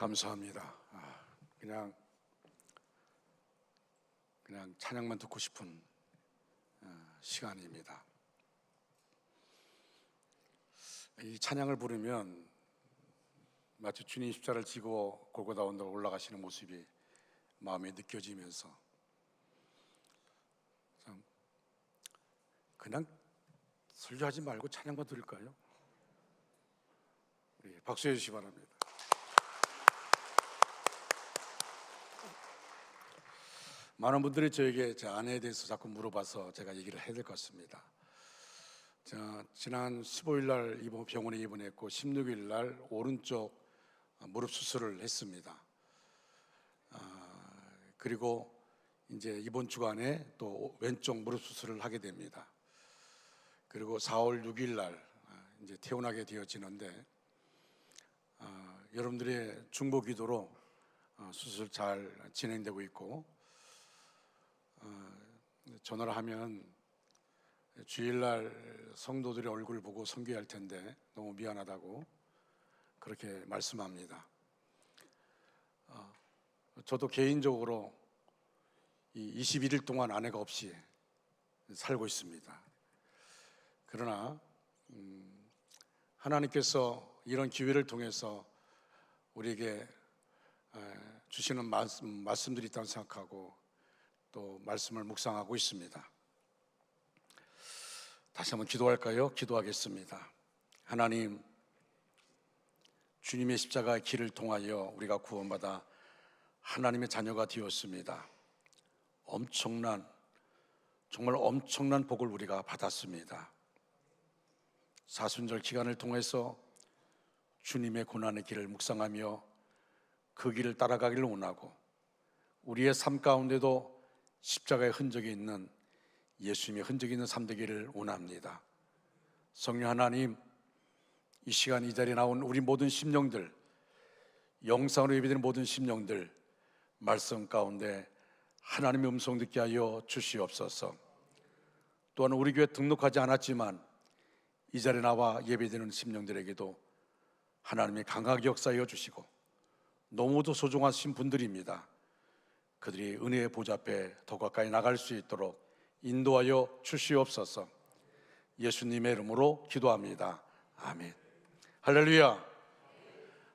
감사합니다. 그냥 찬양만 듣고 싶은 시간입니다. 이 찬양을 부르면 마치 주님 십자가를 지고 골고다 언덕을 올라가시는 모습이 마음에 느껴지면서 참 그냥 설교하지 말고 찬양만 들을까요? 박수해 주시기 바랍니다. 많은 분들이 저에게 제 아내에 대해서 자꾸 물어봐서 제가 얘기를 해야 될 것 같습니다. 지난 15일 날 병원에 입원했고 16일 날 오른쪽 무릎 수술을 했습니다. 그리고 이제 이번 주간에 또 왼쪽 무릎 수술을 하게 됩니다. 그리고 4월 6일 날 이제 퇴원하게 되어지는데 여러분들의 중보 기도로 수술 잘 진행되고 있고, 전화를 하면 주일날 성도들의 얼굴을 보고 선교할 텐데 너무 미안하다고 그렇게 말씀합니다. 저도 개인적으로 이 21일 동안 아내가 없이 살고 있습니다. 그러나 하나님께서 이런 기회를 통해서 우리에게 주시는 말씀들이 있다고 생각하고 또 말씀을 묵상하고 있습니다. 다시 한번 기도할까요? 기도하겠습니다. 하나님, 주님의 십자가의 길을 통하여 우리가 구원받아 하나님의 자녀가 되었습니다. 정말 엄청난 복을 우리가 받았습니다. 사순절 기간을 통해서 주님의 고난의 길을 묵상하며 그 길을 따라가기를 원하고, 우리의 삶 가운데도 십자가의 흔적이 있는, 예수님의 흔적이 있는 삶 되기를 원합니다. 성령 하나님, 이 시간 이 자리에 나온 우리 모든 심령들, 영상으로 예배드리는 모든 심령들, 말씀 가운데 하나님의 음성 듣게 하여 주시옵소서. 또한 우리 교회 등록하지 않았지만 이 자리에 나와 예배드리는 심령들에게도 하나님의 강하게 역사하여 주시고, 너무도 소중하신 분들입니다. 그들이 은혜의 보좌 앞에 더 가까이 나갈 수 있도록 인도하여 주시옵소서. 예수님의 이름으로 기도합니다. 아멘. 할렐루야.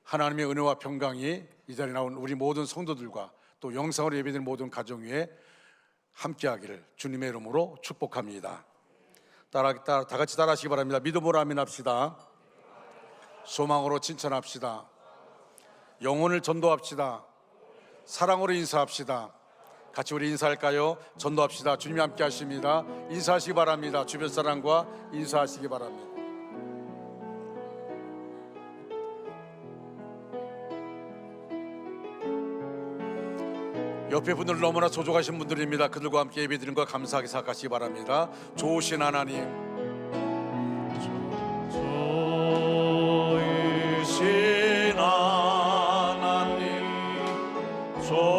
하나님의 은혜와 평강이 이 자리에 나온 우리 모든 성도들과 또 영상으로 예배드리는 모든 가정 위에 함께하기를 주님의 이름으로 축복합니다. 다 같이 따라하시기 바랍니다. 믿음으로 아멘합시다. 소망으로 칭찬합시다. 영혼을 전도합시다. 사랑으로 인사합시다. 같이 우리 인사할까요? 전도합시다. 주님이 함께 하십니다. 인사하시기 바랍니다. 주변 사람과 인사하시기 바랍니다. 옆에 분들 너무나 소중하신 분들입니다. 그들과 함께 예배드리는 거 감사하게 생각하시기 바랍니다. 좋으신 하나님, 좋으신 하나님, 좋으신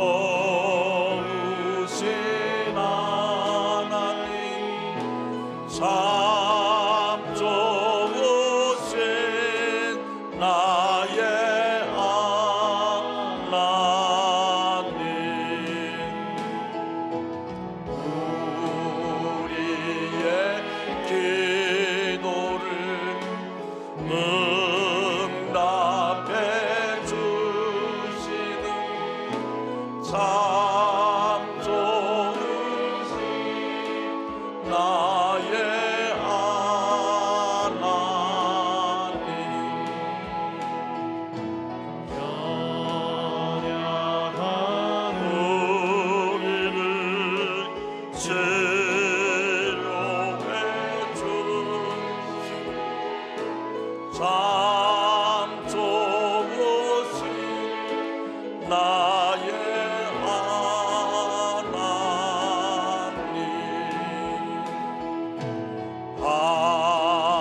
하나님, 참 좋으신 나의 하나님, 우리의 기도를 응답해 주시는 참 좋으신 나의 하나님, 연약한 우리를 치료해 주시는 참 좋으신 나의 하나님,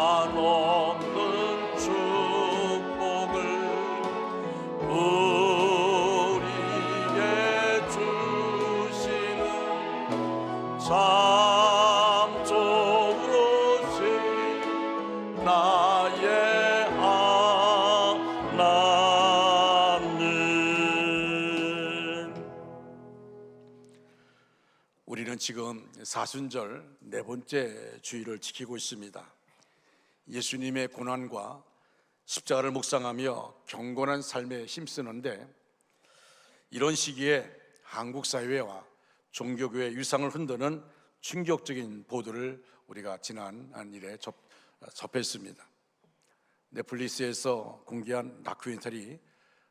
한없는 축복을 우리에게 주시는 참 좋으신 나의 하나님, 우리는 지금 사순절 네 번째 주일을 지키고 있습니다. 예수님의 고난과 십자가를 묵상하며 경건한 삶에 힘쓰는데, 이런 시기에 한국 사회와 종교교회 유상을 흔드는 충격적인 보도를 우리가 지난 일에 접했습니다. 넷플릭스에서 공개한 다큐멘터리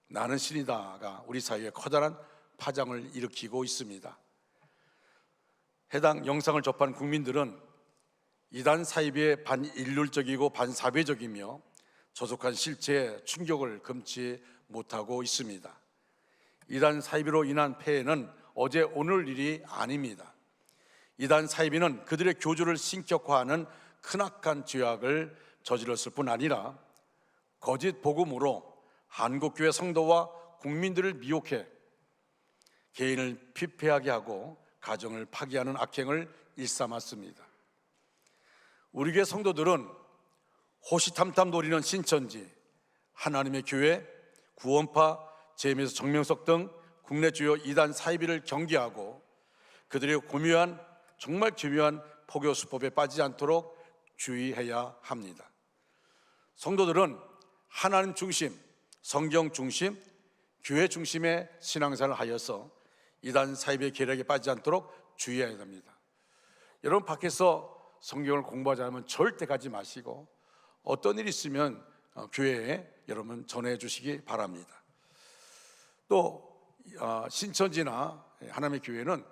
나는 신이다가 우리 사회에 커다란 파장을 일으키고 있습니다. 해당 영상을 접한 국민들은 이단 사이비의 반인륜적이고 반사회적이며 조속한 실체에 충격을 금치 못하고 있습니다. 이단 사이비로 인한 폐해는 어제 오늘 일이 아닙니다. 이단 사이비는 그들의 교주를 신격화하는 크나큰 죄악을 저질렀을 뿐 아니라 거짓 복음으로 한국교회 성도와 국민들을 미혹해 개인을 피폐하게 하고 가정을 파괴하는 악행을 일삼았습니다. 우리 교회 성도들은 호시탐탐 노리는 신천지, 하나님의 교회, 구원파, 제임스 정명석 등 국내 주요 이단 사이비를 경계하고 그들의 정말 교묘한 포교 수법에 빠지지 않도록 주의해야 합니다. 성도들은 하나님 중심, 성경 중심, 교회 중심의 신앙생활을 하여서 이단 사이비의 계략에 빠지지 않도록 주의해야 합니다. 여러분, 밖에서 성경을 공부하지 않으면 절대 가지 마시고 어떤 일이 있으면 교회에 여러분 전해 주시기 바랍니다. 또 신천지나 하나님의 교회는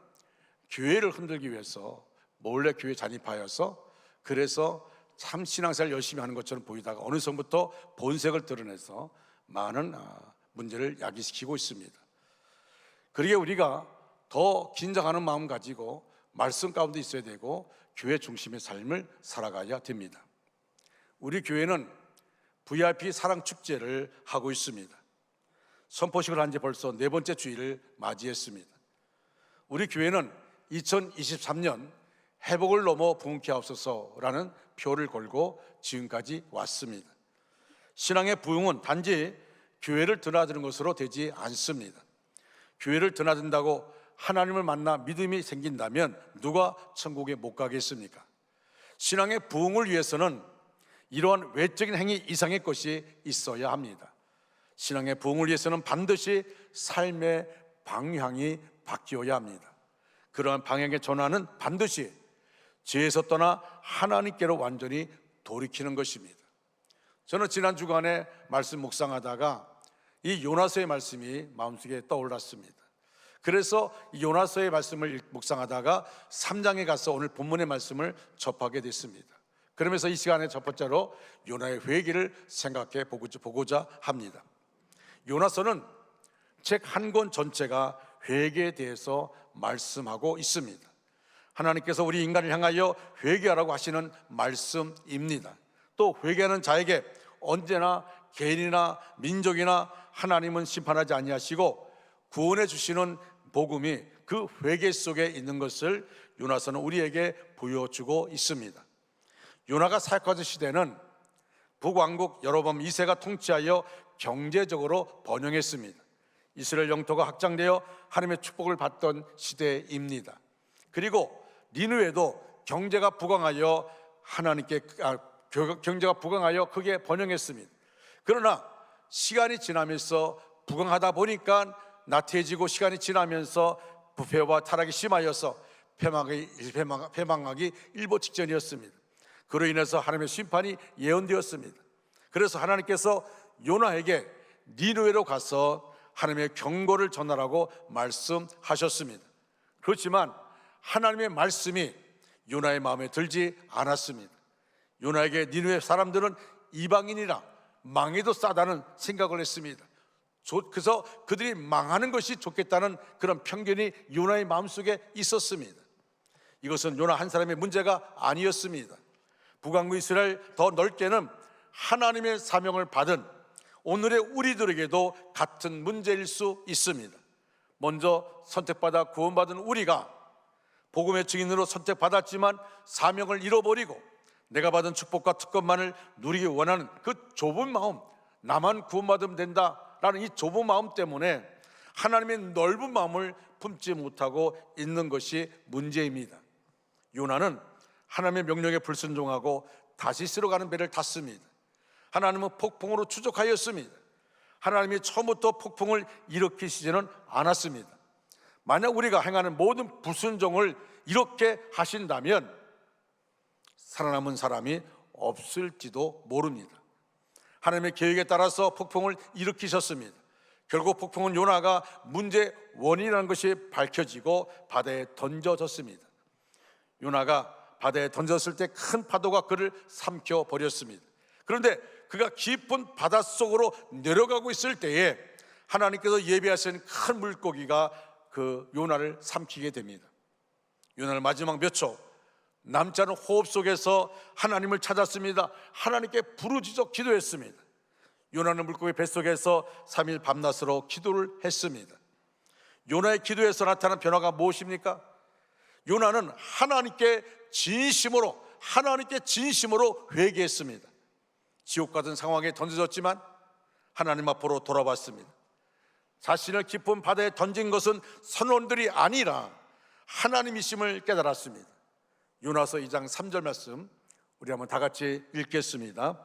교회를 흔들기 위해서 몰래 교회에 잔입하여서 그래서 참 신앙생활 열심히 하는 것처럼 보이다가 어느 순간부터 본색을 드러내서 많은 문제를 야기시키고 있습니다. 그러기에 우리가 더 긴장하는 마음 가지고 말씀 가운데 있어야 되고 교회 중심의 삶을 살아가야 됩니다. 우리 교회는 VIP 사랑 축제를 하고 있습니다. 선포식을 한 지 벌써 네 번째 주일을 맞이했습니다. 우리 교회는 2023년 회복을 넘어 부흥케 하옵소서라는 표를 걸고 지금까지 왔습니다. 신앙의 부흥은 단지 교회를 드나드는 것으로 되지 않습니다. 교회를 드나든다고 하나님을 만나 믿음이 생긴다면 누가 천국에 못 가겠습니까? 신앙의 부흥을 위해서는 이러한 외적인 행위 이상의 것이 있어야 합니다. 신앙의 부흥을 위해서는 반드시 삶의 방향이 바뀌어야 합니다. 그러한 방향의 전환은 반드시 죄에서 떠나 하나님께로 완전히 돌이키는 것입니다. 저는 지난 주간에 말씀 묵상하다가 이 요나서의 말씀이 마음속에 떠올랐습니다. 그래서 이 요나서의 말씀을 묵상하다가 3장에 가서 오늘 본문의 말씀을 접하게 됐습니다. 그러면서 이 시간에 첫 번째로 요나의 회개를 생각해 보고자 합니다. 요나서는 책 한 권 전체가 회개에 대해서 말씀하고 있습니다. 하나님께서 우리 인간을 향하여 회개하라고 하시는 말씀입니다. 또 회개하는 자에게 언제나 개인이나 민족이나 하나님은 심판하지 아니하시고 구원해 주시는 복음이 그 회개 속에 있는 것을 요나서는 우리에게 보여주고 있습니다. 요나가 사역하던 시대는 북왕국 여로보암 2세가 통치하여 경제적으로 번영했습니다. 이스라엘 영토가 확장되어 하나님의 축복을 받던 시대입니다. 그리고 니느웨도 경제가 부강하여 경제가 부강하여 크게 번영했습니다. 그러나 시간이 지나면서 부강하다 보니까 나태해지고 시간이 지나면서 부패와 타락이 심하여서 패망하기 일보 직전이었습니다. 그로 인해서 하나님의 심판이 예언되었습니다. 그래서 하나님께서 요나에게 니느웨로 가서 하나님의 경고를 전하라고 말씀하셨습니다. 그렇지만 하나님의 말씀이 요나의 마음에 들지 않았습니다. 요나에게 니느웨 사람들은 이방인이라 망해도 싸다는 생각을 했습니다. 그래서 그들이 망하는 것이 좋겠다는 그런 편견이 요나의 마음속에 있었습니다. 이것은 요나 한 사람의 문제가 아니었습니다. 북왕국 이스라엘 더 넓게는 하나님의 사명을 받은 오늘의 우리들에게도 같은 문제일 수 있습니다. 먼저 선택받아 구원받은 우리가 복음의 증인으로 선택받았지만 사명을 잃어버리고 내가 받은 축복과 특권만을 누리기 원하는 그 좁은 마음, 나만 구원받으면 된다라는 이 좁은 마음 때문에 하나님의 넓은 마음을 품지 못하고 있는 것이 문제입니다. 요나는 하나님의 명령에 불순종하고 다시스로 가는 배를 탔습니다. 하나님은 폭풍으로 추적하였습니다. 하나님이 처음부터 폭풍을 일으키시지는 않았습니다. 만약 우리가 행하는 모든 불순종을 이렇게 하신다면 살아남은 사람이 없을지도 모릅니다. 하나님의 계획에 따라서 폭풍을 일으키셨습니다. 결국 폭풍은 요나가 문제의 원인이라는 것이 밝혀지고 바다에 던져졌습니다. 요나가 바다에 던졌을 때 큰 파도가 그를 삼켜 버렸습니다. 그런데 그가 깊은 바닷속으로 내려가고 있을 때에 하나님께서 예비하신 큰 물고기가 그 요나를 삼키게 됩니다. 요나는 마지막 몇 초 남지 않은 호흡 속에서 하나님을 찾았습니다. 하나님께 부르짖어 기도했습니다. 요나는 물고기 뱃속에서 3일 밤낮으로 기도를 했습니다. 요나의 기도에서 나타난 변화가 무엇입니까? 요나는 하나님께 진심으로 회개했습니다. 지옥 같은 상황에 던져졌지만 하나님 앞으로 돌아왔습니다. 자신을 깊은 바다에 던진 것은 선원들이 아니라 하나님이심을 깨달았습니다. 요나서 2장 3절 말씀 우리 한번 다 같이 읽겠습니다.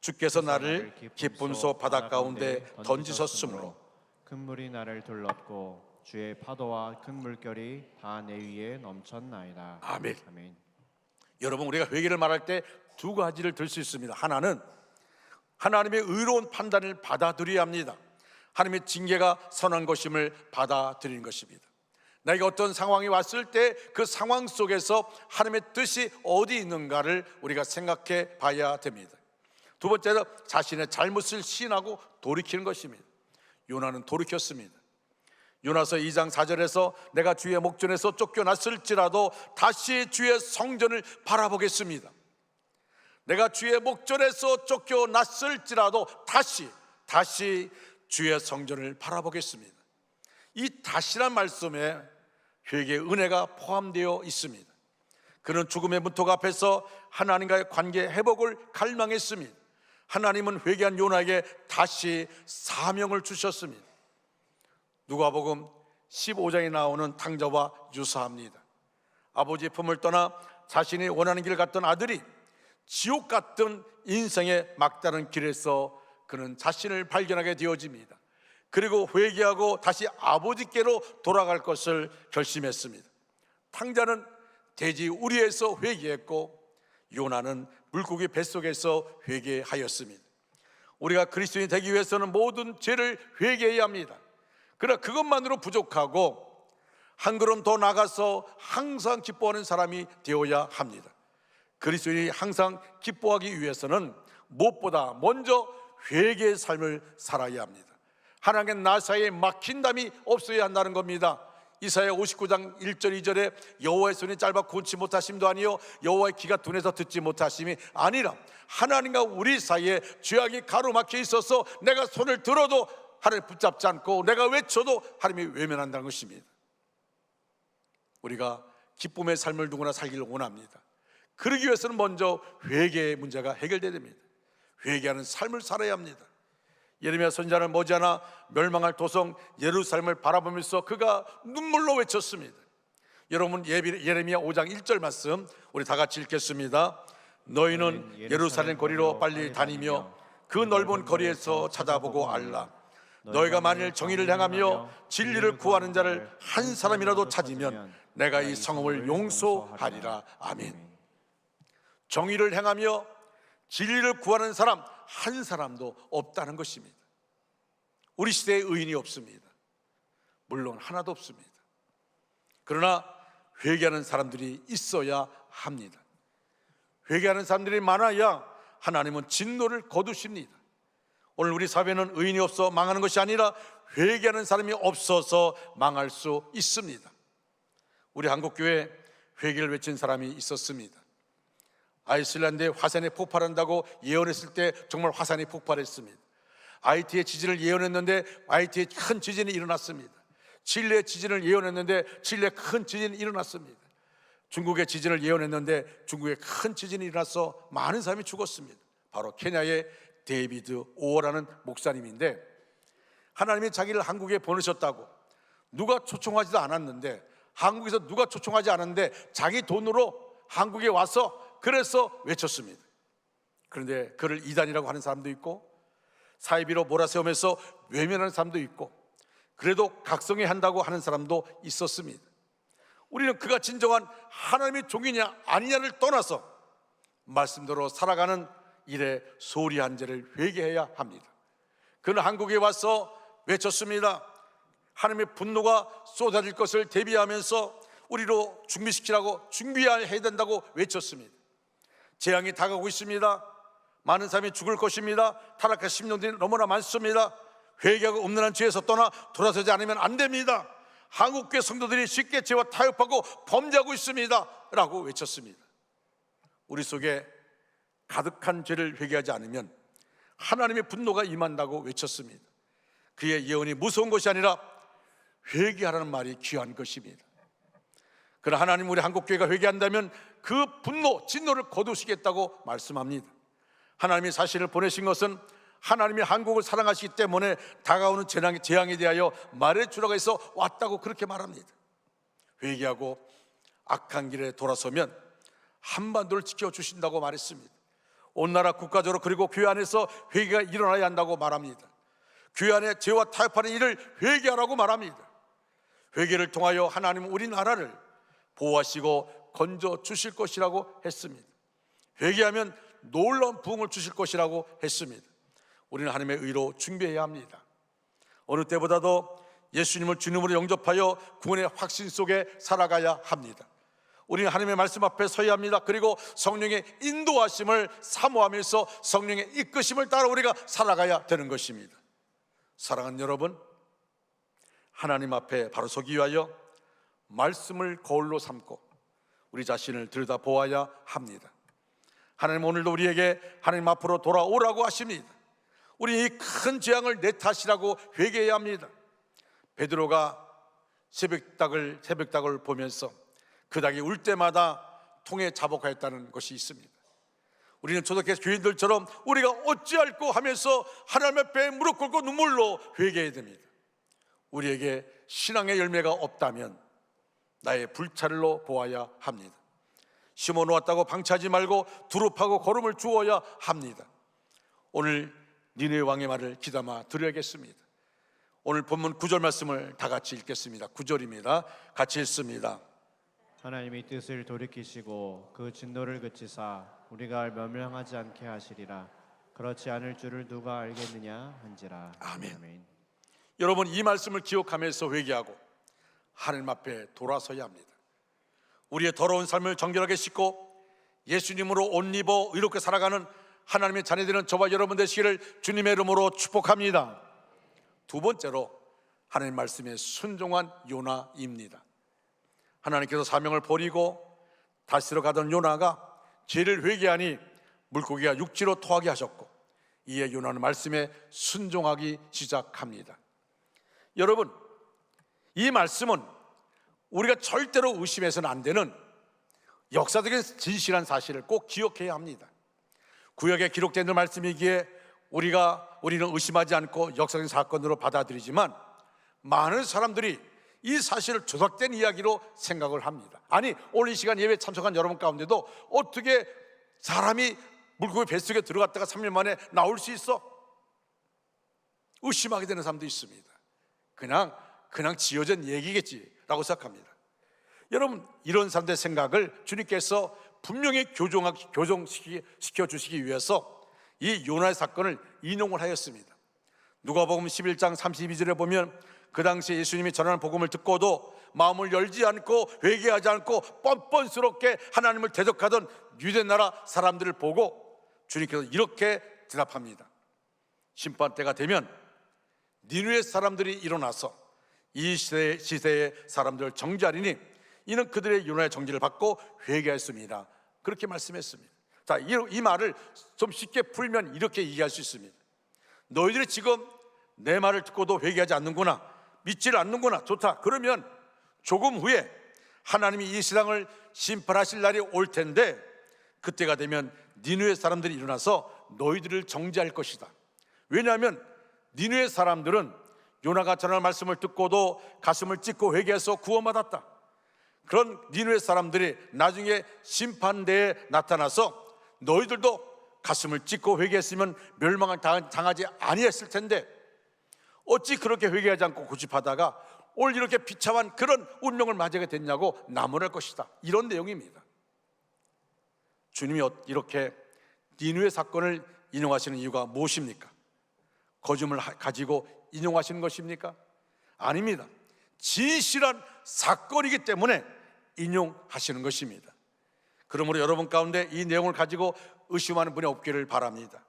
주께서 나를 깊은 소 바다 가운데 던지셨으므로 큰 물이 나를 둘렀고 주의 파도와 큰 물결이 다 내 위에 넘쳤나이다. 아멘. 아멘. 여러분, 우리가 회개를 말할 때 두 가지를 들 수 있습니다. 하나는 하나님의 의로운 판단을 받아들여야 합니다. 하나님의 징계가 선한 것임을 받아들이는 것입니다. 나에게 어떤 상황이 왔을 때 그 상황 속에서 하나님의 뜻이 어디 있는가를 우리가 생각해 봐야 됩니다. 두 번째는 자신의 잘못을 시인하고 돌이키는 것입니다. 요나는 돌이켰습니다. 요나서 2장 4절에서 내가 주의 목전에서 쫓겨났을지라도 다시 주의 성전을 바라보겠습니다. 내가 주의 목전에서 쫓겨났을지라도 다시 주의 성전을 바라보겠습니다. 이 다시란 말씀에 회개의 은혜가 포함되어 있습니다. 그는 죽음의 문턱 앞에서 하나님과의 관계 회복을 갈망했습니다. 하나님은 회개한 요나에게 다시 사명을 주셨습니다. 누가복음 15장에 나오는 탕자와 유사합니다. 아버지의 품을 떠나 자신이 원하는 길을 갔던 아들이 지옥 같은 인생의 막다른 길에서 그는 자신을 발견하게 되어집니다. 그리고 회개하고 다시 아버지께로 돌아갈 것을 결심했습니다. 탕자는 돼지 우리에서 회개했고 요나는 물고기 뱃속에서 회개하였습니다. 우리가 그리스도인이 되기 위해서는 모든 죄를 회개해야 합니다. 그러나 그것만으로 부족하고 한 걸음 더 나가서 항상 기뻐하는 사람이 되어야 합니다. 그리스도인이 항상 기뻐하기 위해서는 무엇보다 먼저 회개의 삶을 살아야 합니다. 하나님과 나 사이에 막힌담이 없어야 한다는 겁니다. 이사야 59장 1절 2절에 여호와의 손이 짧아 고치 못하심도 아니요 여호와의 귀가 둔해서 듣지 못하심이 아니라 하나님과 우리 사이에 죄악이 가로막혀 있어서 내가 손을 들어도 하나님 붙잡지 않고 내가 외쳐도 하나님이 외면한다는 것입니다. 우리가 기쁨의 삶을 누구나 살기를 원합니다. 그러기 위해서는 먼저 회개의 문제가 해결돼야 됩니다. 회개하는 삶을 살아야 합니다. 예레미야 선지자는 머지않아 멸망할 도성 예루살렘을 바라보면서 그가 눈물로 외쳤습니다. 여러분, 예레미야 5장 1절 말씀 우리 다 같이 읽겠습니다. 너희는 예루살렘 거리로 빨리 다니며 그 넓은 거리에서 찾아보고 알라. 너희가 만일 정의를 행하며 진리를 구하는 자를 한 사람이라도 찾으면 내가 이 성읍을 용서하리라. 아멘. 정의를 행하며 진리를 구하는 사람 한 사람도 없다는 것입니다. 우리 시대에 의인이 없습니다. 물론 하나도 없습니다. 그러나 회개하는 사람들이 있어야 합니다. 회개하는 사람들이 많아야 하나님은 진노를 거두십니다. 오늘 우리 사회는 의인이 없어 망하는 것이 아니라 회개하는 사람이 없어서 망할 수 있습니다. 우리 한국교회에 회개를 외친 사람이 있었습니다. 아이슬란드에 화산이 폭발한다고 예언했을 때 정말 화산이 폭발했습니다. 하이티의 지진을 예언했는데 하이티에 큰 지진이 일어났습니다. 칠레의 지진을 예언했는데 칠레에 큰 지진이 일어났습니다. 중국의 지진을 예언했는데 중국에 큰 지진이 일어나서 많은 사람이 죽었습니다. 바로 케냐의 데이비드 오어라는 목사님인데 하나님이 자기를 한국에 보내셨다고 누가 초청하지도 않았는데, 한국에서 누가 초청하지 않았는데 자기 돈으로 한국에 와서 그래서 외쳤습니다. 그런데 그를 이단이라고 하는 사람도 있고, 사이비로 몰아세우면서 외면하는 사람도 있고, 그래도 각성해야 한다고 하는 사람도 있었습니다. 우리는 그가 진정한 하나님의 종이냐 아니냐를 떠나서 말씀대로 살아가는 일에 소리 한 죄를 회개해야 합니다. 그는 한국에 와서 외쳤습니다. 하나님의 분노가 쏟아질 것을 대비하면서 우리로 준비해야 된다고 외쳤습니다. 재앙이 다가오고 있습니다. 많은 사람이 죽을 것입니다. 타락한 심령들이 너무나 많습니다. 회개하고 없는 죄에서 떠나 돌아서지 않으면 안 됩니다. 한국교회 성도들이 쉽게 죄와 타협하고 범죄하고 있습니다 라고 외쳤습니다. 우리 속에 가득한 죄를 회개하지 않으면 하나님의 분노가 임한다고 외쳤습니다. 그의 예언이 무서운 것이 아니라 회개하라는 말이 귀한 것입니다. 그러나 하나님, 우리 한국교회가 회개한다면 그 분노, 진노를 거두시겠다고 말씀합니다. 하나님이 사실을 보내신 것은 하나님이 한국을 사랑하시기 때문에 다가오는 재앙에 대하여 말해주라고 해서 왔다고 그렇게 말합니다. 회개하고 악한 길에 돌아서면 한반도를 지켜주신다고 말했습니다. 온 나라 국가적으로 그리고 교회 안에서 회개가 일어나야 한다고 말합니다. 교회 안에 죄와 타협하는 일을 회개하라고 말합니다. 회개를 통하여 하나님은 우리나라를 보호하시고 건져 주실 것이라고 했습니다. 회개하면 놀라운 부흥을 주실 것이라고 했습니다. 우리는 하나님의 의로 준비해야 합니다. 어느 때보다도 예수님을 주님으로 영접하여 구원의 확신 속에 살아가야 합니다. 우리는 하나님의 말씀 앞에 서야 합니다. 그리고 성령의 인도하심을 사모하면서 성령의 이끄심을 따라 우리가 살아가야 되는 것입니다. 사랑하는 여러분, 하나님 앞에 바로 서기 위하여 말씀을 거울로 삼고 우리 자신을 들여다보아야 합니다. 하나님, 오늘도 우리에게 하나님 앞으로 돌아오라고 하십니다. 우리 이 큰 재앙을 내 탓이라고 회개해야 합니다. 베드로가 새벽닭을 보면서 그 닭이 울 때마다 통에 자복하였다는 것이 있습니다. 우리는 초대교회 교인들처럼 우리가 어찌할꼬 하면서 하나님 앞에 무릎 꿇고 눈물로 회개해야 됩니다. 우리에게 신앙의 열매가 없다면 나의 불찰로 보아야 합니다. 심어 놓았다고 방치하지 말고 두릅하고 거름을 주어야 합니다. 오늘 니느웨 왕의 말을 귀담아 들어야겠습니다. 오늘 본문 9절 말씀을 다 같이 읽겠습니다. 9절입니다. 같이 읽습니다. 하나님이 뜻을 돌이키시고 그 진노를 그치사 우리가 멸망하지 않게 하시리라. 그렇지 않을 줄을 누가 알겠느냐 한지라. 아멘. 여러분, 이 말씀을 기억하면서 회개하고 하나님 앞에 돌아서야 합니다. 우리의 더러운 삶을 정결하게 씻고 예수님으로 옷 입어 의롭게 살아가는 하나님의 자녀되는 저와 여러분 되시기를 주님의 이름으로 축복합니다. 두 번째로 하나님 말씀에 순종한 요나입니다. 하나님께서 사명을 버리고 다시로 가던 요나가 죄를 회개하니 물고기가 육지로 토하게 하셨고, 이에 요나는 말씀에 순종하기 시작합니다. 여러분, 이 말씀은 우리가 절대로 의심해서는 안 되는 역사적인 진실한 사실을 꼭 기억해야 합니다. 구약에 기록된 말씀이기에 우리는 의심하지 않고 역사적인 사건으로 받아들이지만, 많은 사람들이 이 사실을 조작된 이야기로 생각을 합니다. 아니, 오늘 이 시간 예배 참석한 여러분 가운데도 어떻게 사람이 물고기 뱃속에 들어갔다가 3년 만에 나올 수 있어? 의심하게 되는 사람도 있습니다. 그냥 지어진 얘기겠지라고 생각합니다. 여러분, 이런 사람들의 생각을 주님께서 분명히 교정시켜 주시기 위해서 이 요나의 사건을 인용을 하였습니다. 누가복음 11장 32절에 보면, 그 당시에 예수님이 전하는 복음을 듣고도 마음을 열지 않고 회개하지 않고 뻔뻔스럽게 하나님을 대적하던 유대 나라 사람들을 보고 주님께서 이렇게 대답합니다. 심판 때가 되면 니느웨 사람들이 일어나서 이 시대의 사람들을 정죄하리니 이는 그들의 요나의 정죄를 받고 회개했습니다. 그렇게 말씀했습니다. 자, 이 말을 좀 쉽게 풀면 이렇게 이해할 수 있습니다. 너희들이 지금 내 말을 듣고도 회개하지 않는구나, 믿지를 않는구나. 좋다. 그러면 조금 후에 하나님이 이 세상을 심판하실 날이 올 텐데, 그때가 되면 니느웨 사람들이 일어나서 너희들을 정죄할 것이다. 왜냐하면 니느웨 사람들은 요나가 전할 말씀을 듣고도 가슴을 찢고 회개해서 구원받았다. 그런 니느웨 사람들이 나중에 심판대에 나타나서 너희들도 가슴을 찢고 회개했으면 멸망을 당하지 아니했을 텐데 어찌 그렇게 회개하지 않고 고집하다가 오늘 이렇게 비참한 그런 운명을 맞이하게 됐냐고 나무랄 것이다. 이런 내용입니다. 주님이 이렇게 니느웨 사건을 인용하시는 이유가 무엇입니까? 거짓을 가지고 인용하시는 것입니까? 아닙니다. 진실한 사건이기 때문에 인용하시는 것입니다. 그러므로 여러분 가운데 이 내용을 가지고 의심하는 분이 없기를 바랍니다.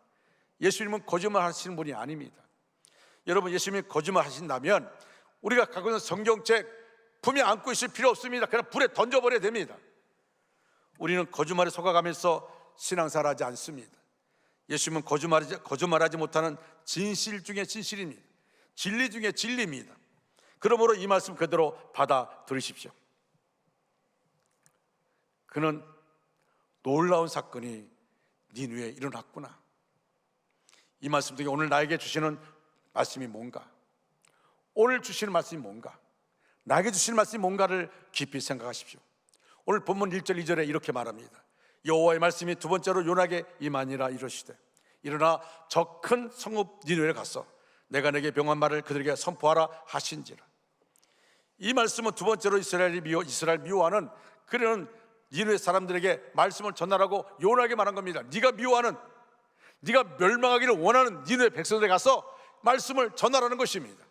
예수님은 거짓말 하시는 분이 아닙니다. 여러분, 예수님이 거짓말 하신다면 우리가 갖고 있는 성경책 품에 안고 있을 필요 없습니다. 그냥 불에 던져버려야 됩니다. 우리는 거짓말에 속아가면서 신앙생활하지 않습니다. 예수님은 거짓말하지 못하는 진실 중에 진실입니다. 진리 중에 진리입니다. 그러므로 이 말씀 그대로 받아 들으십시오. 그는 놀라운 사건이 니느웨에 일어났구나. 이 말씀 중에 오늘 나에게 주시는 말씀이 뭔가, 오늘 주시는 말씀이 뭔가, 나에게 주시는 말씀이 뭔가를 깊이 생각하십시오. 오늘 본문 1절 2절에 이렇게 말합니다. 여호와의 말씀이 두 번째로 요나에게 임하니라 이르시되 일어나 저 큰 성읍 니느웨에 가서 내가 내게 명한 말을 그들에게 선포하라 하신지라. 이 말씀은 두 번째로 이스라엘 미워하는 그런 니느웨 사람들에게 말씀을 전하라고 요나에게 말한 겁니다. 네가 미워하는, 네가 멸망하기를 원하는 니느웨 백성들에 가서 말씀을 전하라는 것입니다.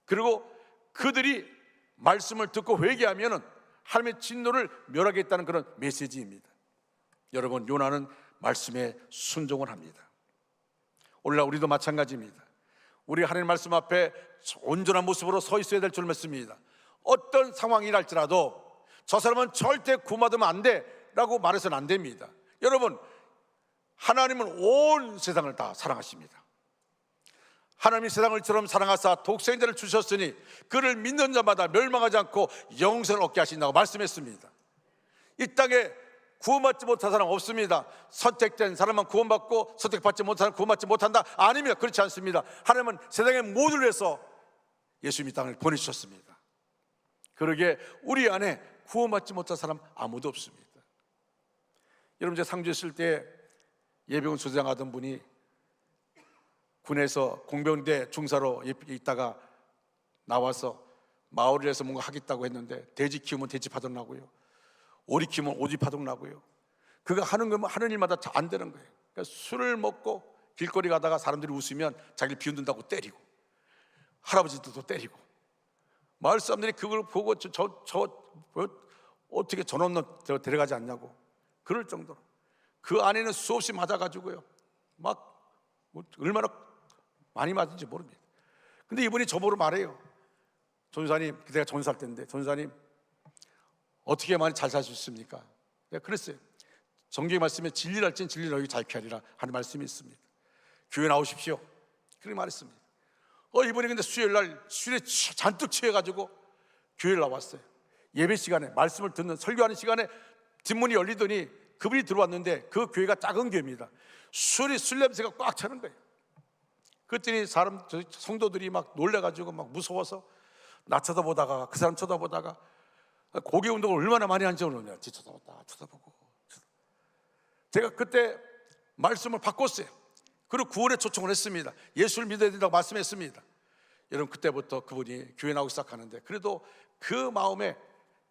그리고 그들이 말씀을 듣고 회개하면은 하나님의 진노를 멸하겠다는 그런 메시지입니다. 여러분, 요나는 말씀에 순종을 합니다. 오늘날 우리도 마찬가지입니다. 우리 하나님 말씀 앞에 온전한 모습으로 서 있어야 될 줄 믿습니다. 어떤 상황이랄지라도 저 사람은 절대 구원받으면 안 돼 라고 말해서는 안 됩니다. 여러분, 하나님은 온 세상을 다 사랑하십니다. 하나님이 세상을 이처럼 사랑하사 독생자를 주셨으니 그를 믿는 자마다 멸망하지 않고 영생을 얻게 하신다고 말씀했습니다. 이 땅에 구원받지 못한 사람 없습니다. 선택된 사람만 구원받고 선택받지 못한 사람 구원받지 못한다? 아닙니다. 그렇지 않습니다. 하나님은 세상의 모두를 위해서 예수님 이 땅을 보내주셨습니다. 그러기에 우리 안에 구원받지 못한 사람 아무도 없습니다. 여러분, 제가 상주에 있을 때 예비군 소장하던 분이 군에서 공병대 중사로 있다가 나와서 마을을 해서 뭔가 하겠다고 했는데 돼지 키우면 돼지 파동 나고요, 오리 키우면 오리 파동 나고요. 그가 하는 일마다 잘 안 되는 거예요. 그러니까 술을 먹고 길거리 가다가 사람들이 웃으면 자기를 비웃는다고 때리고, 할아버지들도 때리고, 마을 사람들이 그걸 보고 어떻게 저놈 데려가지 않냐고 그럴 정도로 그 안에는 수없이 맞아가지고요, 막 얼마나 많이 맞은지 모릅니다. 근데 이분이 저보고 말해요. 전사님, 그때가 전사할 때인데, 전사님 어떻게 많이 잘 살 수 있습니까? 내가 그랬어요. 성경의 말씀에 진리를 알지는 진리를 너희 잘 피하리라 하는 말씀이 있습니다. 교회 나오십시오, 그렇게 말했습니다. 이분이 근데 수요일날 술에 잔뜩 취해가지고 교회를 나왔어요. 예배 시간에, 말씀을 듣는 설교하는 시간에 뒷문이 열리더니 그분이 들어왔는데 그 교회가 작은 교회입니다. 술 냄새가 꽉 차는 거예요. 그랬더니 성도들이 막 놀래가지고 막 무서워서 나 쳐다보다가 그 사람 쳐다보다가 고개 운동을 얼마나 많이 한지 모르냐. 쳐다보고. 제가 그때 말씀을 바꿨어요. 그리고 구원에 초청을 했습니다. 예수를 믿어야 된다고 말씀했습니다. 여러분, 그때부터 그분이 교회 나오기 시작하는데, 그래도 그 마음에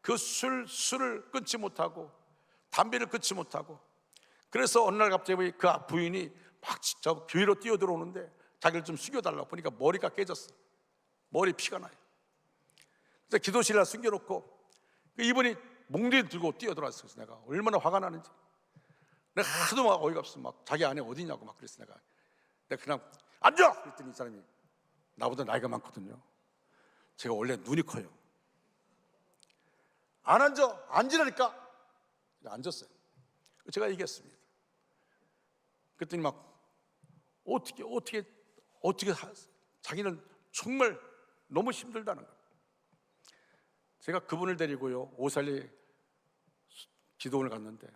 그 술을 끊지 못하고 담배를 끊지 못하고, 그래서 어느 날 갑자기 그 부인이 막 진짜 교회로 뛰어들어오는데 자기를 좀 숙여달라고 보니까 머리가 깨졌어. 머리 피가 나요. 그래서 기도실에 숨겨놓고 이분이 몽둥이 들고 뛰어들어왔어요. 그래서 내가 얼마나 화가 나는지, 내가 하도 막 어이가 없어. 막 자기 안에 어디냐고 막 그랬어. 내가 그냥 앉아! 그랬더니 이 사람이 나보다 나이가 많거든요. 제가 원래 눈이 커요. 안 앉아! 앉으라니까! 앉았어요. 제가 얘기했습니다. 그랬더니 막 어떻게 자기는 정말 너무 힘들다는 거예요. 제가 그분을 데리고요, 오살리 기도원을 갔는데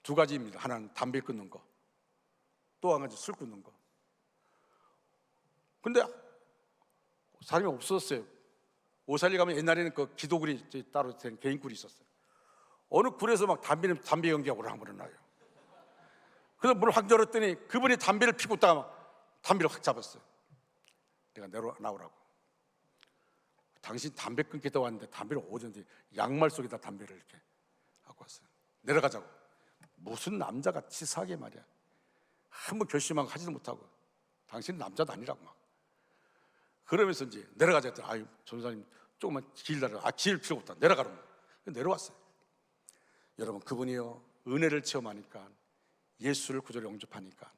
두 가지입니다. 하나는 담배 끊는 거, 또 한 가지 술 끊는 거. 근데 사람이 없었어요. 오살리 가면 옛날에는 그 기도굴이 따로 된 개인 굴이 있었어요. 어느 굴에서 막 담배 연기하고 그러는 나요. 그래서 문을 확 열었더니 그분이 담배를 피고 있다가 막 담배를 확 잡았어요. 내가 나오라고. 당신 담배 끊겠다고 왔는데 담배를 어디서 양말 속에다 담배를 이렇게 갖고 왔어요. 내려가자고. 무슨 남자가 치사하게 말이야. 한번 결심하고 하지도 못하고 당신 남자도 아니라고 막 그러면서 이제 내려가자 했더니 아유 전사님 조금만 기다려. 기다릴 필요 없다. 내려가라고. 내려왔어요. 여러분 그분이요 은혜를 체험하니까 예수를 구주로 영접하니까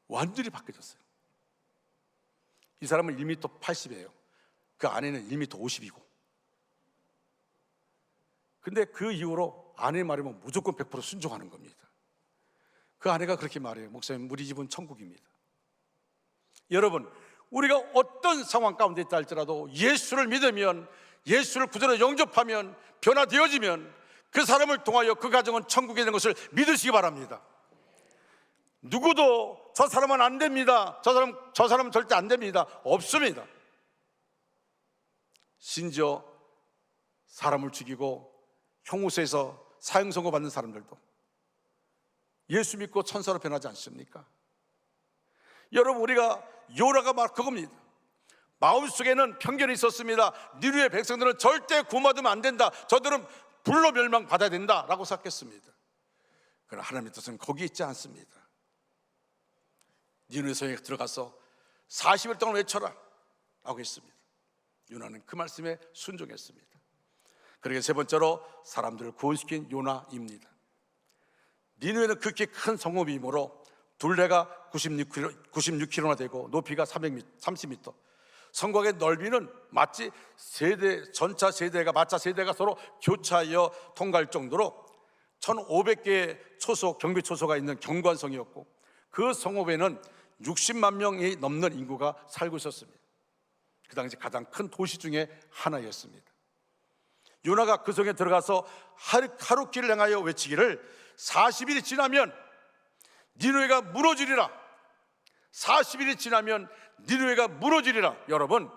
완전히 바뀌어졌어요. 이 사람은 1m 80이에요. 그 아내는 1m 50이고. 근데 그 이후로 아내 말이면 무조건 100% 순종하는 겁니다. 그 아내가 그렇게 말해요. 목사님 우리 집은 천국입니다. 여러분 우리가 어떤 상황 가운데 있다 할지라도 예수를 믿으면, 예수를 구주로 영접하면, 변화되어지면 그 사람을 통하여 그 가정은 천국에 있는 것을 믿으시기 바랍니다. 누구도 저 사람은 안 됩니다, 저 사람은 절대 안 됩니다, 없습니다. 심지어 사람을 죽이고 형무소에서 사형 선고 받는 사람들도 예수 믿고 천사로 변하지 않습니까? 여러분 우리가 요나가 말 그겁니다. 마음속에는 편견이 있었습니다. 니느웨 백성들은 절대 구원받으면 안 된다, 저들은 불로 멸망받아야 된다라고 생각했습니다. 그러나 하나님의 뜻은 거기 있지 않습니다. 니느웨 성에 들어가서 40일 동안 외쳐라 라고 했습니다. 요나는 그 말씀에 순종했습니다. 그러게 세 번째로 사람들을 구원시킨 요나입니다. 니느웨는 극히 큰 성읍이므로 둘레가 96km나 되고 높이가 30m, 성곽의 넓이는 마치 전차 세대가 서로 교차하여 통과할 정도로 1500개의 경비 초소가 있는 경관성이었고 그 성읍에는 60만 명이 넘는 인구가 살고 있었습니다. 그 당시 가장 큰 도시 중에 하나였습니다. 요나가 그 성에 들어가서 하룻길을 향하여 외치기를 40일이 지나면 니느웨가 무너지리라. 40일이 지나면 니느웨가 무너지리라. 여러분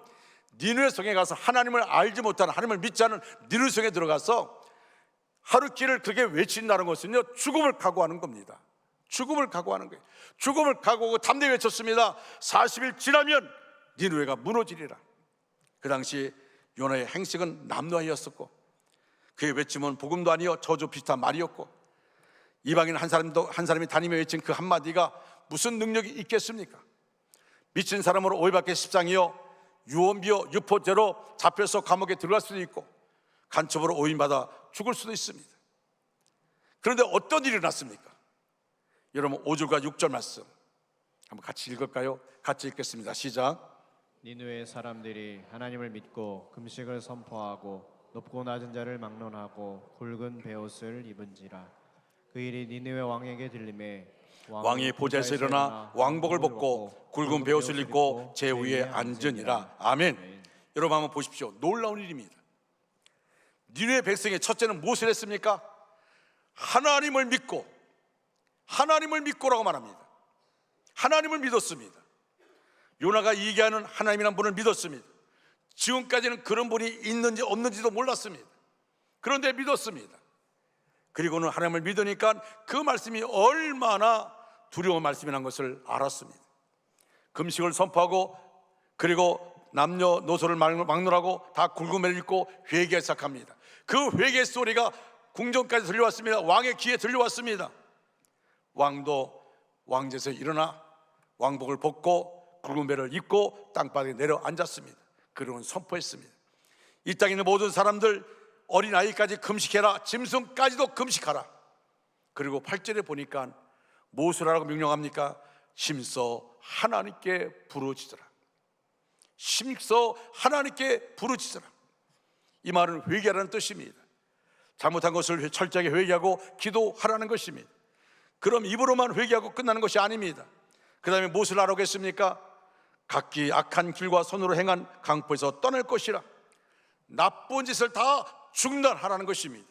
니느웨 성에 가서 하나님을 알지 못하는, 하나님을 믿지 않은 니느웨 성에 들어가서 하룻길을 그렇게 외친다는 것은요 죽음을 각오하는 겁니다. 죽음을 각오하는 거예요. 죽음을 각오하고 담대히 외쳤습니다. 40일 지나면 니느웨가 무너지리라. 그 당시 요나의 행식은 남루하였었고 그의 외침은 복음도 아니요 저주 비슷한 말이었고 이방인 한 사람이 다니며 외친 그 한마디가 무슨 능력이 있겠습니까? 미친 사람으로 오해받게 십상이요 유언비어 유포죄로 잡혀서 감옥에 들어갈 수도 있고 간첩으로 오인받아 죽을 수도 있습니다. 그런데 어떤 일이 일어났습니까? 여러분 5절과 6절 말씀 한번 같이 읽을까요? 같이 읽겠습니다. 시작. 니느웨 사람들이 하나님을 믿고 금식을 선포하고 높고 낮은 자를 막론하고 굵은 베옷을 입은지라. 그 일이 니느웨 왕에게 들림에 왕이 보좌에서 일어나 왕복을 벗고 굵은 베옷을 입고 제 위에 앉으니라. 아멘. 여러분 한번 보십시오. 놀라운 일입니다. 니느웨 백성의 첫째는 무엇을 했습니까? 하나님을 믿고라고 말합니다. 하나님을 믿었습니다. 요나가 얘기하는 하나님이라는 분을 믿었습니다. 지금까지는 그런 분이 있는지 없는지도 몰랐습니다. 그런데 믿었습니다. 그리고는 하나님을 믿으니까 그 말씀이 얼마나 두려운 말씀이라는 것을 알았습니다. 금식을 선포하고 그리고 남녀노소를 막론하고 다 굵은 베를 입고 회개하기 시작합니다. 그 회개 소리가 궁전까지 들려왔습니다. 왕의 귀에 들려왔습니다. 왕도 왕제에서 일어나 왕복을 벗고 굵은 베를 입고 땅바닥에 내려앉았습니다. 그리고는 선포했습니다. 이 땅에 있는 모든 사람들 어린아이까지 금식해라, 짐승까지도 금식하라. 그리고 8절에 보니까 무엇을 하라고 명령합니까? 힘써 하나님께 부르짖으라. 힘써 하나님께 부르짖으라. 이 말은 회개하라는 뜻입니다. 잘못한 것을 철저하게 회개하고 기도하라는 것입니다. 그럼 입으로만 회개하고 끝나는 것이 아닙니다. 그 다음에 무엇을 하라고 했습니까? 각기 악한 길과 손으로 행한 강포에서 떠날 것이라. 나쁜 짓을 다 중단하라는 것입니다.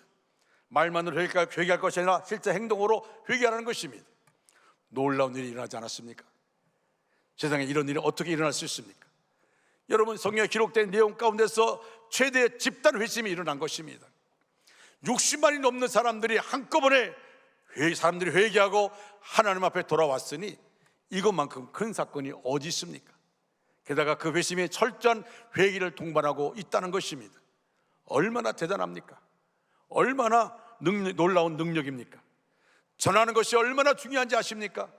말만으로 회개할 것이 아니라 실제 행동으로 회개하라는 것입니다. 놀라운 일이 일어나지 않았습니까? 세상에 이런 일이 어떻게 일어날 수 있습니까? 여러분, 성경에 기록된 내용 가운데서 최대 집단 회심이 일어난 것입니다. 60만이 넘는 사람들이 한꺼번에 사람들이 회개하고 하나님 앞에 돌아왔으니 이것만큼 큰 사건이 어디 있습니까? 게다가 그 회심이 철저한 회개를 동반하고 있다는 것입니다. 얼마나 대단합니까? 얼마나 놀라운 능력입니까? 전하는 것이 얼마나 중요한지 아십니까?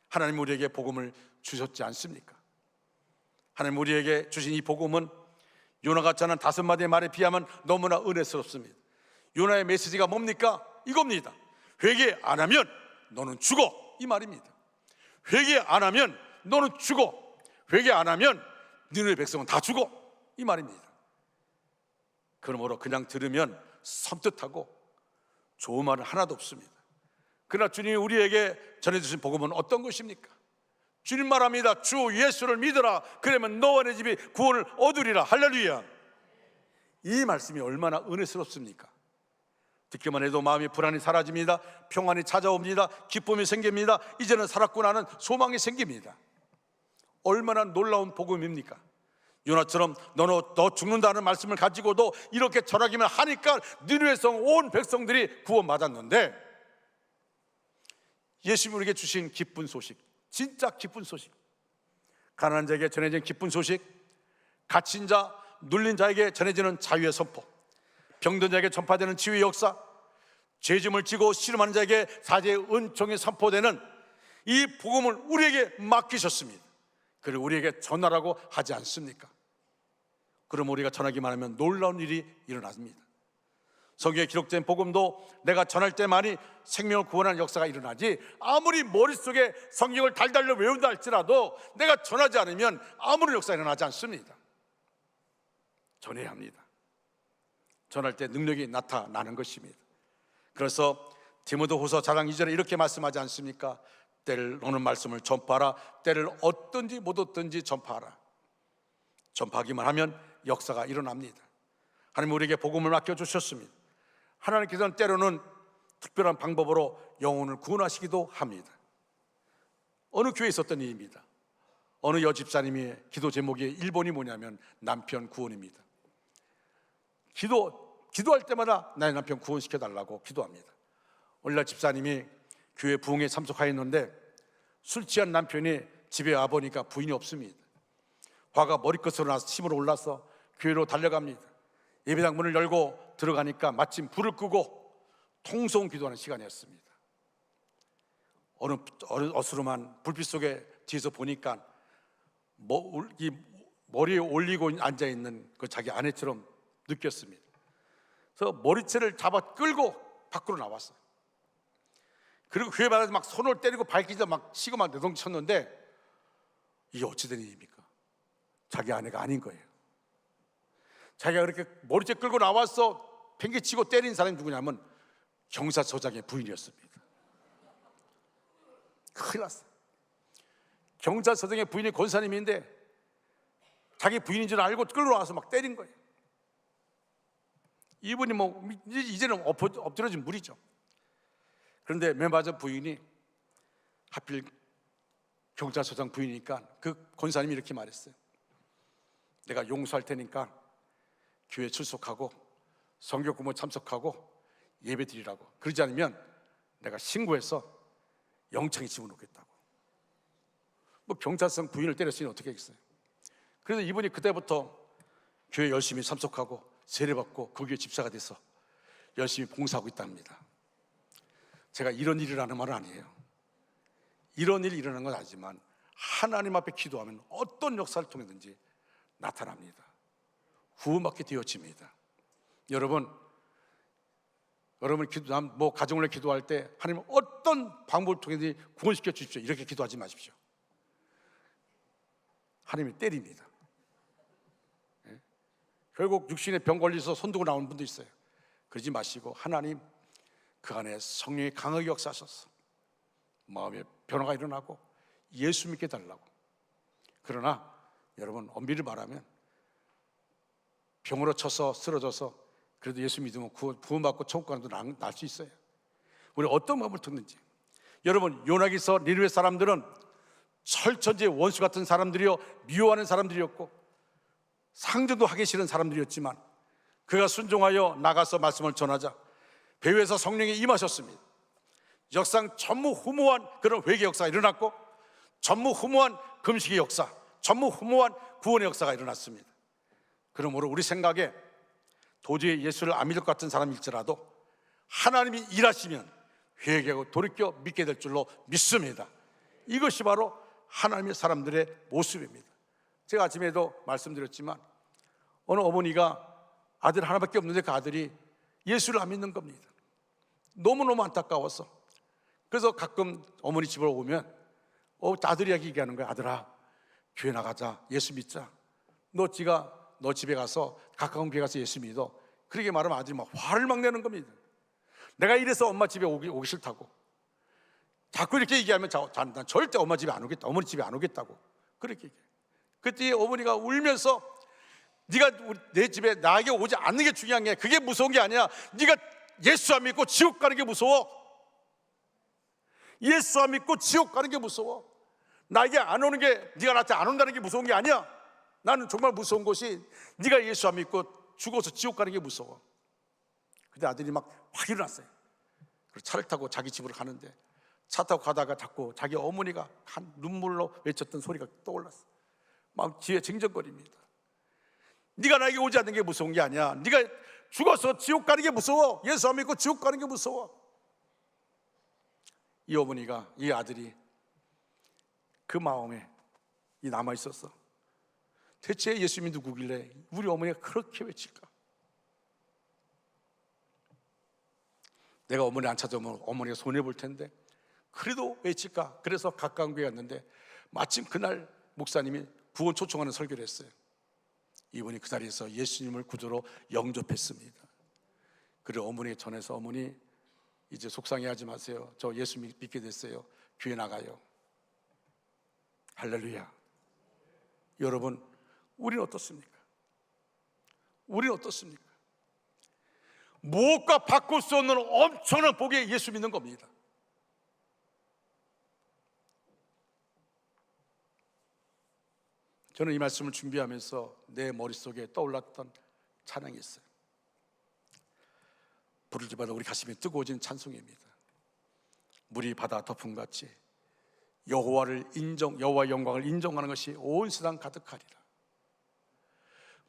하나님 우리에게 복음을 주셨지 않습니까? 하나님 우리에게 주신 이 복음은 요나가 전한 5마디의 말에 비하면 너무나 은혜스럽습니다. 요나의 메시지가 뭡니까? 이겁니다. 회개 안 하면 너는 죽어, 이 말입니다. 회개 안 하면 너는 죽어. 회개 안 하면 너네 백성은 다 죽어, 이 말입니다. 그러므로 그냥 들으면 섬뜩하고 좋은 말은 하나도 없습니다. 그러나 주님이 우리에게 전해주신 복음은 어떤 것입니까? 주님 말합니다. 주 예수를 믿어라. 그러면 너와 내 집이 구원을 얻으리라. 할렐루야. 이 말씀이 얼마나 은혜스럽습니까? 듣기만 해도 마음이 불안이 사라집니다. 평안이 찾아옵니다. 기쁨이 생깁니다. 이제는 살았구나는 소망이 생깁니다. 얼마나 놀라운 복음입니까? 요나처럼 너 죽는다는 말씀을 가지고도 이렇게 전하기만 하니까 니느웨 성 온 백성들이 구원받았는데, 예수님이 우리에게 주신 기쁜 소식, 진짜 기쁜 소식, 가난한 자에게 전해진 기쁜 소식, 갇힌 자, 눌린 자에게 전해지는 자유의 선포, 병든 자에게 전파되는 치유의 역사, 죄짐을 지고 씨름하는 자에게 사죄의 은총이 선포되는 이 복음을 우리에게 맡기셨습니다. 그리고 우리에게 전하라고 하지 않습니까? 그럼 우리가 전하기만 하면 놀라운 일이 일어납니다. 성경에 기록된 복음도 내가 전할 때만이 생명을 구원하는 역사가 일어나지, 아무리 머릿속에 성경을 달달로 외운다 할지라도 내가 전하지 않으면 아무런 역사가 일어나지 않습니다. 전해야 합니다. 전할 때 능력이 나타나는 것입니다. 그래서 디모데후서 4장 2절에 이렇게 말씀하지 않습니까? 때를 오는 말씀을 전파하라. 때를 얻든지 못 얻든지 전파하라. 전파하기만 하면 역사가 일어납니다. 하나님 우리에게 복음을 맡겨주셨습니다. 하나님께서는 때로는 특별한 방법으로 영혼을 구원하시기도 합니다. 어느 교회에 있었던 일입니다. 어느 여집사님의 기도 제목이 1번이 뭐냐면 남편 구원입니다. 기도할 때마다 나의 남편 구원시켜달라고 기도합니다. 어느 날 집사님이 교회 부흥에 참석하였는데 술 취한 남편이 집에 와보니까 부인이 없습니다. 화가 머리끝으로 나서 침으로 올라서 교회로 달려갑니다. 예배당 문을 열고 들어가니까 마침 불을 끄고 통성 기도하는 시간이었습니다. 어느 어스름한 불빛 속에 뒤에서 보니까 이 머리에 올리고 앉아있는 그 자기 아내처럼 느꼈습니다. 그래서 머리채를 잡아 끌고 밖으로 나왔어요. 그리고 교회 바닥에서 막 손을 때리고 발기자 막 치고 막 내동쳤는데, 이게 어찌된 일입니까? 자기 아내가 아닌 거예요. 자기가 그렇게 머리채 끌고 나와서 팽개치고 때린 사람이 누구냐면 경찰서장의 부인이었습니다. 큰일 났어요. 경찰서장의 부인이 권사님인데 자기 부인인 줄 알고 끌고 나와서 막 때린 거예요. 이분이 이제는 엎드려진 물이죠. 그런데 맨 맞은 부인이 하필 경찰서장 부인이니까 그 권사님이 이렇게 말했어요. 내가 용서할 테니까 교회 출석하고 성교 공부 참석하고 예배 드리라고. 그러지 않으면 내가 신고해서 영창에 집어넣겠다고. 경찰서장 부인을 때렸으니 어떻게 하겠어요? 그래서 이분이 그때부터 교회 열심히 참석하고 세례받고 그 교회 집사가 돼서 열심히 봉사하고 있답니다. 제가 이런 일이라는 말은 아니에요. 이런 일이 일어나는 건 아니지만 하나님 앞에 기도하면 어떤 역사를 통해든지 나타납니다. 구원받게 되어집니다. 여러분 가정을 기도할 때 하나님 어떤 방법을 통해든지 구원시켜 주십시오. 이렇게 기도하지 마십시오. 하나님이 때립니다. 결국 육신에 병 걸려서 손 두고 나오는 분도 있어요. 그러지 마시고 하나님 그 안에 성령이 강하게 역사하셔서 마음에 변화가 일어나고 예수 믿게 달라고. 그러나 여러분 엄밀히 말하면 병으로 쳐서 쓰러져서 그래도 예수 믿으면 구원받고 천국 가는 도 날 수 있어요. 우리 어떤 마음을 듣는지. 여러분 요나기서 니느웨 사람들은 철천지의 원수 같은 사람들이요, 미워하는 사람들이었고 상정도 하기 싫은 사람들이었지만 그가 순종하여 나가서 말씀을 전하자 배후에서 성령이 임하셨습니다. 역상 전무후무한 그런 회개 역사가 일어났고 전무후무한 금식의 역사, 전무후무한 구원의 역사가 일어났습니다. 그러므로 우리 생각에 도저히 예수를 안 믿을 것 같은 사람일지라도 하나님이 일하시면 회개하고 돌이켜 믿게 될 줄로 믿습니다. 이것이 바로 하나님의 사람들의 모습입니다. 제가 아침에도 말씀드렸지만 어느 어머니가 아들 하나밖에 없는데 그 아들이 예수를 안 믿는 겁니다. 너무너무 안타까워서. 그래서 가끔 어머니 집으로 오면 아들이 얘기하는 거야. 아들아, 교회 나가자, 예수 믿자. 너 집에 가서 가까운 교회 가서 예수 믿어. 그렇게 말하면 아들이 막 화를 막 내는 겁니다. 내가 이래서 엄마 집에 오기 싫다고. 자꾸 이렇게 얘기하면 난 절대 엄마 집에 안 오겠다, 어머니 집에 안 오겠다고 그렇게 얘기해. 그때 어머니가 울면서 네가 내 집에 나에게 오지 않는 게 중요한 게, 그게 무서운 게 아니야. 네가 예수 안 믿고 지옥 가는 게 무서워. 예수 안 믿고 지옥 가는 게 무서워. 나에게 안 오는 게, 네가 나한테 안 온다는 게 무서운 게 아니야. 나는 정말 무서운 것이 네가 예수 안 믿고 죽어서 지옥 가는 게 무서워. 근데 아들이 막 확 일어났어요. 그래서 차를 타고 자기 집으로 가는데 차 타고 가다가 자꾸 자기 어머니가 한 눈물로 외쳤던 소리가 떠올랐어. 막 뒤에 쟁정거립니다. 네가 나에게 오지 않는 게 무서운 게 아니야. 네가 죽어서 지옥 가는 게 무서워. 예수 안 믿고 지옥 가는 게 무서워. 이 어머니가, 이 아들이 그 마음에 남아 있었어. 대체 예수님이 누구길래 우리 어머니가 그렇게 외칠까? 내가 어머니 안 찾아오면 어머니가 손해볼 텐데 그래도 외칠까? 그래서 가까운 교회 갔는데 마침 그날 목사님이 구원 초청하는 설교를 했어요. 이분이 그 자리에서 예수님을 구주로 영접했습니다. 그리고 어머니에 전해서 어머니 이제 속상해하지 마세요. 저 예수 믿게 됐어요. 교회 나가요. 할렐루야. 여러분, 우리는 어떻습니까? 우리는 어떻습니까? 무엇과 바꿀 수 없는 엄청난 복에 예수 믿는 겁니다. 저는 이 말씀을 준비하면서 내 머릿속에 떠올랐던 찬양이 있어요. 부를 때마다 우리 가슴이 뜨거워지는 찬송입니다. 물이 바다 덮음같이 여호와의 영광을 인정하는 것이 온 세상 가득하리라.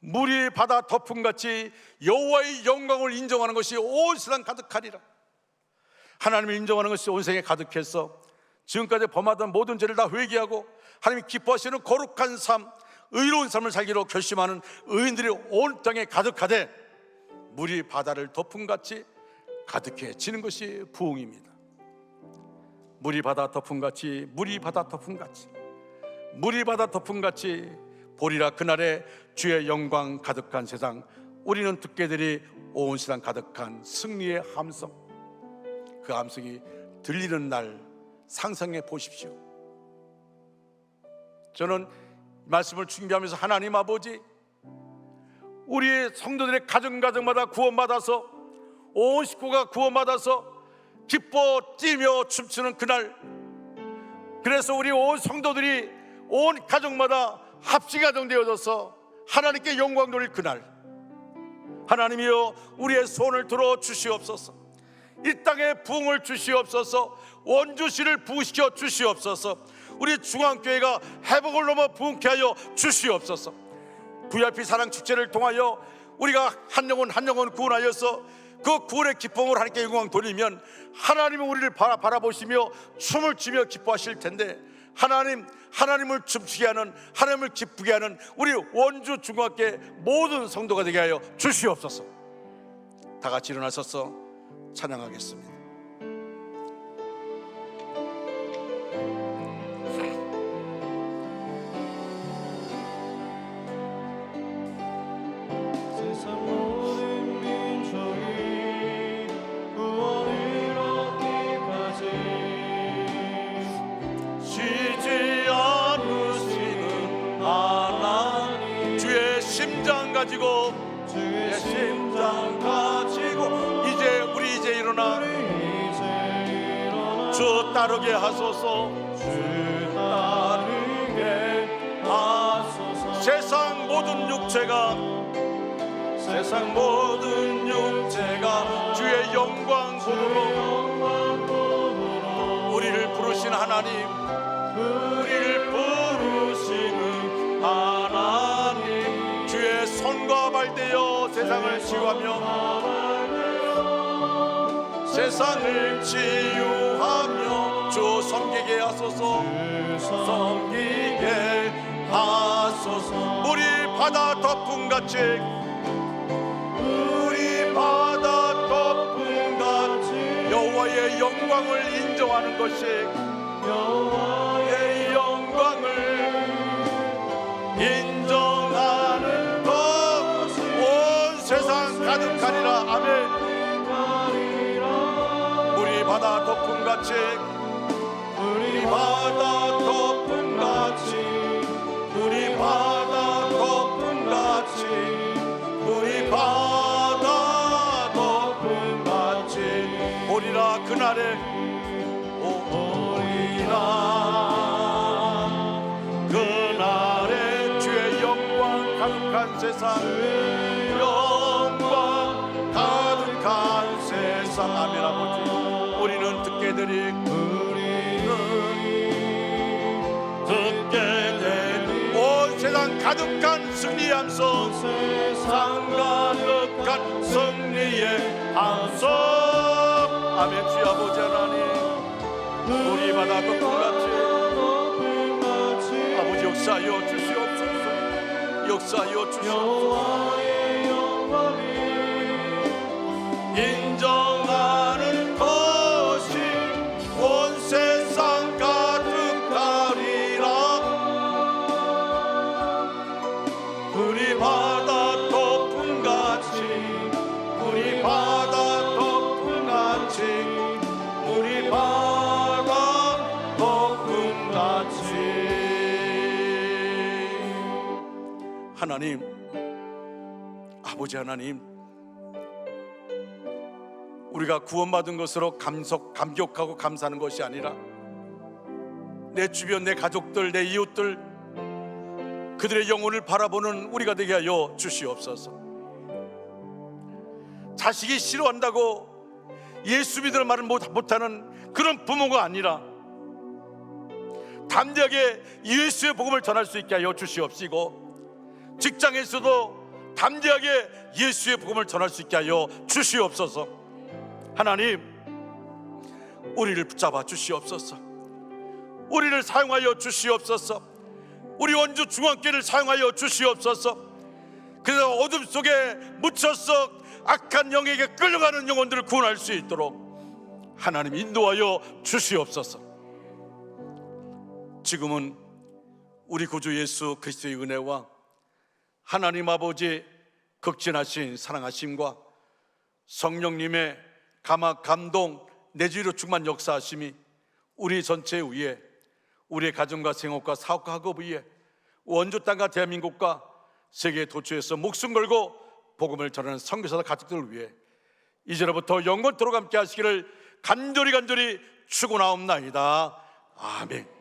물이 바다 덮음같이 여호와의 영광을 인정하는 것이 온 세상 가득하리라. 하나님을 인정하는 것이 온 세상에 가득해서 지금까지 범하던 모든 죄를 다 회개하고 하나님이 기뻐하시는 거룩한 삶, 의로운 삶을 살기로 결심하는 의인들이 온 땅에 가득하되 물이 바다를 덮음같이 가득해지는 것이 부흥입니다. 물이 바다 덮음같이, 물이 바다 덮음같이, 물이 바다 덮음같이 보리라. 그날에 주의 영광 가득한 세상, 우리는 듣게 되리 온 세상 가득한 승리의 함성. 그 함성이 들리는 날 상상해 보십시오. 저는 말씀을 준비하면서 하나님 아버지, 우리의 성도들의 가정가정마다 구원받아서 온 식구가 구원받아서 기뻐 뛰며 춤추는 그날, 그래서 우리 온 성도들이 온 가정마다 합시가정 되어져서 하나님께 영광 돌릴 그날, 하나님이여 우리의 손을 들어 주시옵소서. 이 땅에 부흥을 주시옵소서. 원주시를 부흥시켜 주시옵소서. 우리 중앙교회가 회복을 넘어 부흥케 하여 주시옵소서. VIP 사랑축제를 통하여 우리가 한 영혼 한 영혼 구원하여서 그 구원의 기쁨을 하나님께 영광 돌리면 하나님은 우리를 바라보시며 춤을 추며 기뻐하실 텐데, 하나님을 춤추게 하는, 하나님을 기쁘게 하는 우리 원주 중학교의 모든 성도가 되게 하여 주시옵소서. 다 같이 일어나셔서 찬양하겠습니다. 세상 모든 민족이 구원을 얻기까지 쉬지 않으시는 하나님, 주의 심장 가지고, 주의 심장 가지고 이제 일어나 주 따르게 하소서. 주 따르게 세상 모든 육체가 주의 영광 보도록 우리를 부르신 하나님, 우리를 부르시는 하나님, 주의 손과 발대어 세상을 치유하며 주 섬기게 하소서. 물이 바다 덮음같이 여호와의 영광을 인정하는 것이 온 세상 가득하리라. 아멘. 물이 바다 덮음같이 오리라. 그날에 주의 영광 가득한 세상, 아멘. 아버지, 우리는 듣게 되리. 온 세상 가득한 승리의 함성, 가득한 승리의 함성. 아멘. 주여 아버지 하나님, 우리 바다 덮음같이 아버지 역사하여 주시옵소서. 인정하는 것이 온 세상 가득하리라. 우리 바다 덮음같이 하나님, 아버지 하나님, 우리가 구원받은 것으로 감격하고 감사하는 것이 아니라 내 주변, 내 가족들, 내 이웃들, 그들의 영혼을 바라보는 우리가 되게 하여 주시옵소서. 자식이 싫어한다고 예수 믿을 말을 못하는 그런 부모가 아니라 담대하게 예수의 복음을 전할 수 있게 하여 주시옵시고, 직장에서도 담대하게 예수의 복음을 전할 수 있게 하여 주시옵소서. 하나님, 우리를 붙잡아 주시옵소서. 우리를 사용하여 주시옵소서. 우리 원주 중앙교회를 사용하여 주시옵소서. 그래서 어둠 속에 묻혀서 악한 영에게 끌려가는 영혼들을 구원할 수 있도록 하나님 인도하여 주시옵소서. 지금은 우리 구주 예수 그리스도의 은혜와 하나님 아버지 극진하신 사랑하심과 성령님의 감화 감동 내주로 충만 역사하심이 우리 전체 위에, 우리의 가정과 생업과 사업과 학업 위에, 원주 땅과 대한민국과 세계 도처에서 목숨 걸고 복음을 전하는 선교사들 가족들을 위해 이제로부터 영원토록 함께 하시기를 간절히 축원하옵나이다. 아멘.